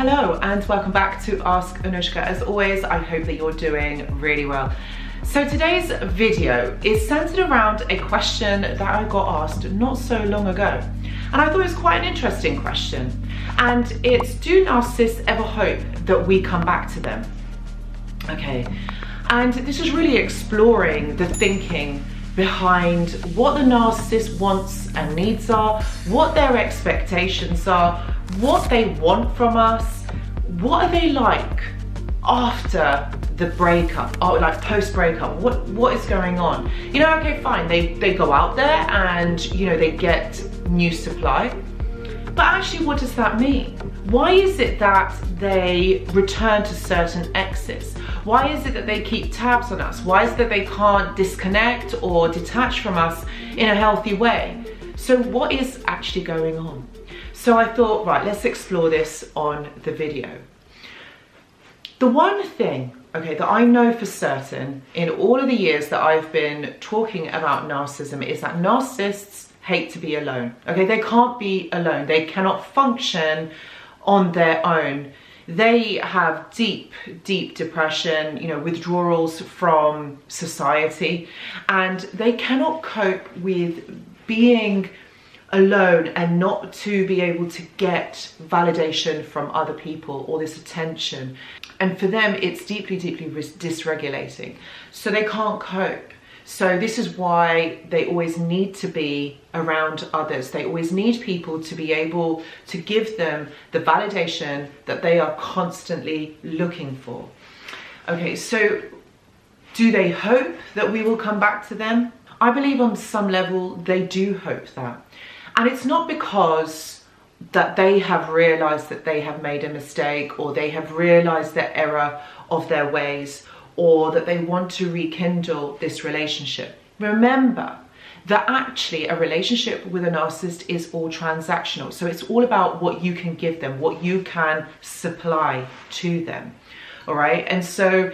Hello and welcome back to Ask Anoushka. As always, I hope that you're doing really well. So today's video is centered around a question that I got asked not so long ago. And I thought it was quite an interesting question. And it's, do narcissists ever hope that we come back to them? Okay, and this is really exploring the thinking behind what the narcissist wants and needs are, what their expectations are, what they want from us, what are they like after the breakup, or like post-breakup, what is going on? You know, okay, fine, they go out there and, you know, they get new supply, but actually what does that mean? Why is it that they return to certain exes? Why is it that they keep tabs on us? Why is it that they can't disconnect or detach from us in a healthy way? So what is actually going on? So I thought, right, let's explore this on the video. The one thing, okay, that I know for certain in all of the years that I've been talking about narcissism is that narcissists hate to be alone. Okay, they can't be alone. They cannot function on their own. They have deep depression, you know, withdrawals from society, and they cannot cope with being alone and not to be able to get validation from other people or this attention. And for them, it's deeply dysregulating. So they can't cope. So this is why they always need to be around others. They always need people to be able to give them the validation that they are constantly looking for. Okay, so do they hope that we will come back to them? I believe on some level they do hope that. And it's not because that they have realized that they have made a mistake, or they have realized the error of their ways, or that they want to rekindle this relationship. Remember that actually a relationship with a narcissist is all transactional. So it's all about what you can give them, what you can supply to them. All right. And so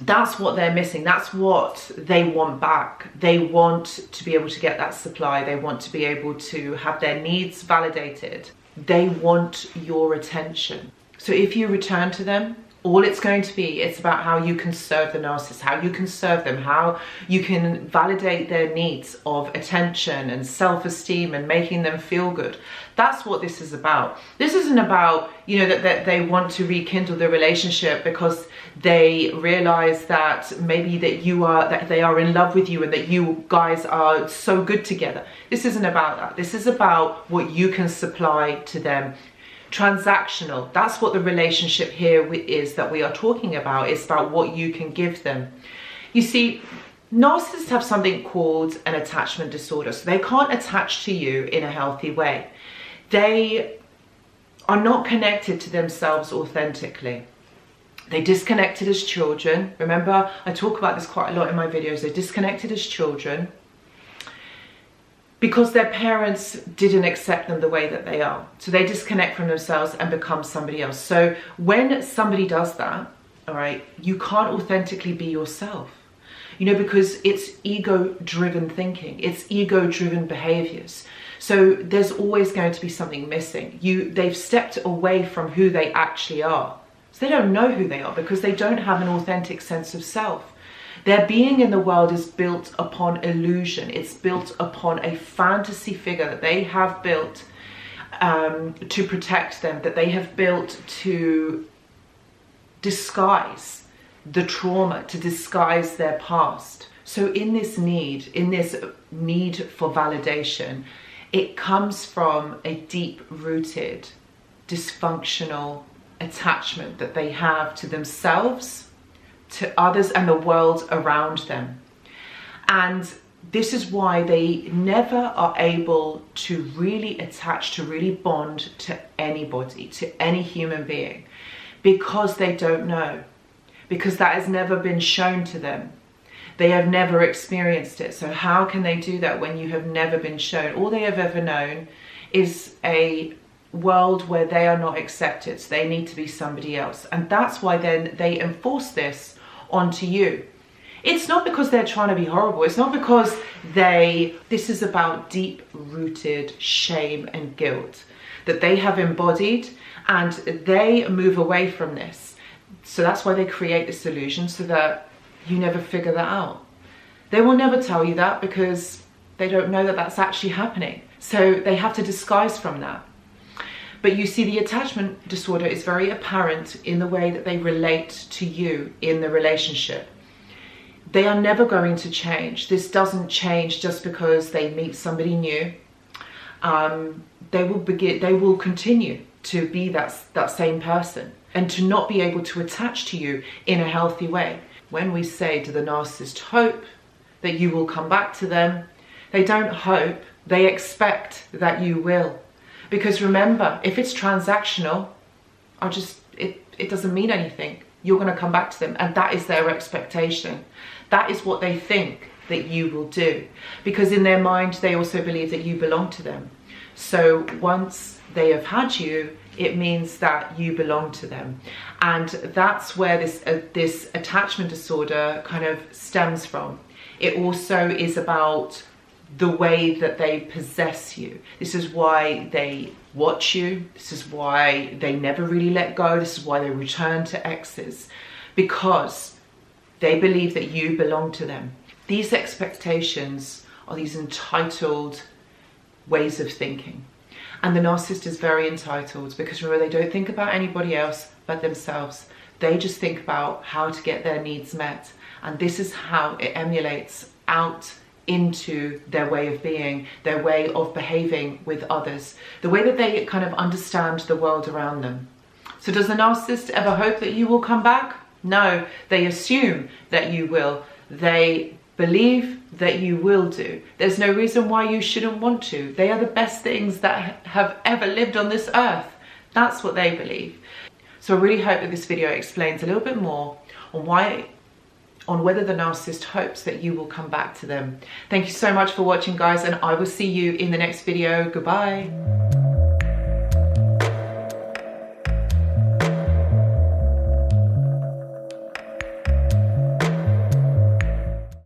that's what they're missing. That's what they want back. They want to be able to get that supply. They want to be able to have their needs validated. They want your attention. So if you return to them, all it's going to be, it's about how you can serve the narcissist, how you can serve them, how you can validate their needs of attention and self-esteem and making them feel good. That's what this is about. This isn't about, you know, that they want to rekindle the relationship because they realize that maybe that they are in love with you and that you guys are so good together. This isn't about that. This is about what you can supply to them. Transactional, that's what the relationship here is that we are talking about. It's about what you can give them. You see, narcissists have something called an attachment disorder. So they can't attach to you in a healthy way. They are not connected to themselves authentically. They disconnected as children. Remember, I talk about this quite a lot in my videos. They disconnected as children because their parents didn't accept them the way that they are. So they disconnect from themselves and become somebody else. So when somebody does that, all right, you can't authentically be yourself, you know, because it's ego-driven thinking, it's ego-driven behaviors. So there's always going to be something missing. They've stepped away from who they actually are. So they don't know who they are because they don't have an authentic sense of self. Their being in the world is built upon illusion. It's built upon a fantasy figure that they have built to protect them, that they have built to disguise the trauma, to disguise their past. So in this need for validation, it comes from a deep-rooted, dysfunctional attachment that they have to themselves, to others and the world around them. And this is why they never are able to really attach, to really bond to anybody, to any human being, because they don't know, because that has never been shown to them. They have never experienced it. So how can they do that when you have never been shown? All they have ever known is a world where they are not accepted. So they need to be somebody else. And that's why then they enforce this onto you. It's not because they're trying to be horrible. It's not because this is about deep-rooted shame and guilt. that they have embodied, and they move away from this. So that's why they create this illusion, so that you never figure that out. They will never tell you that because they don't know that that's actually happening. So they have to disguise from that. But you see, the attachment disorder is very apparent in the way that they relate to you in the relationship. They are never going to change. This doesn't change just because they meet somebody new. They will continue to be that same person and to not be able to attach to you in a healthy way. When we say to the narcissist, hope that you will come back to them, they don't hope, they expect that you will. Because remember, if it's transactional, it doesn't mean anything. You're going to come back to them, and that is their expectation. That is what they think that you will do. Because in their mind, they also believe that you belong to them. So once they have had you, it means that you belong to them. And that's where this attachment disorder kind of stems from. It also is about the way that they possess you. This is why they watch you. This is why they never really let go. This is why they return to exes, because they believe that you belong to them. These expectations are these entitled ways of thinking. And the narcissist is very entitled, because remember, they don't think about anybody else but themselves. They just think about how to get their needs met. And this is how it emulates out into their way of being, their way of behaving with others, the way that they kind of understand the world around them. So does the narcissist ever hope that you will come back? No, they assume that you will. They believe that you will do. There's no reason why you shouldn't want to. They are the best things that have ever lived on this earth. That's what they believe. So I really hope that this video explains a little bit more on whether the narcissist hopes that you will come back to them. Thank you so much for watching, guys, and I will see you in the next video. Goodbye.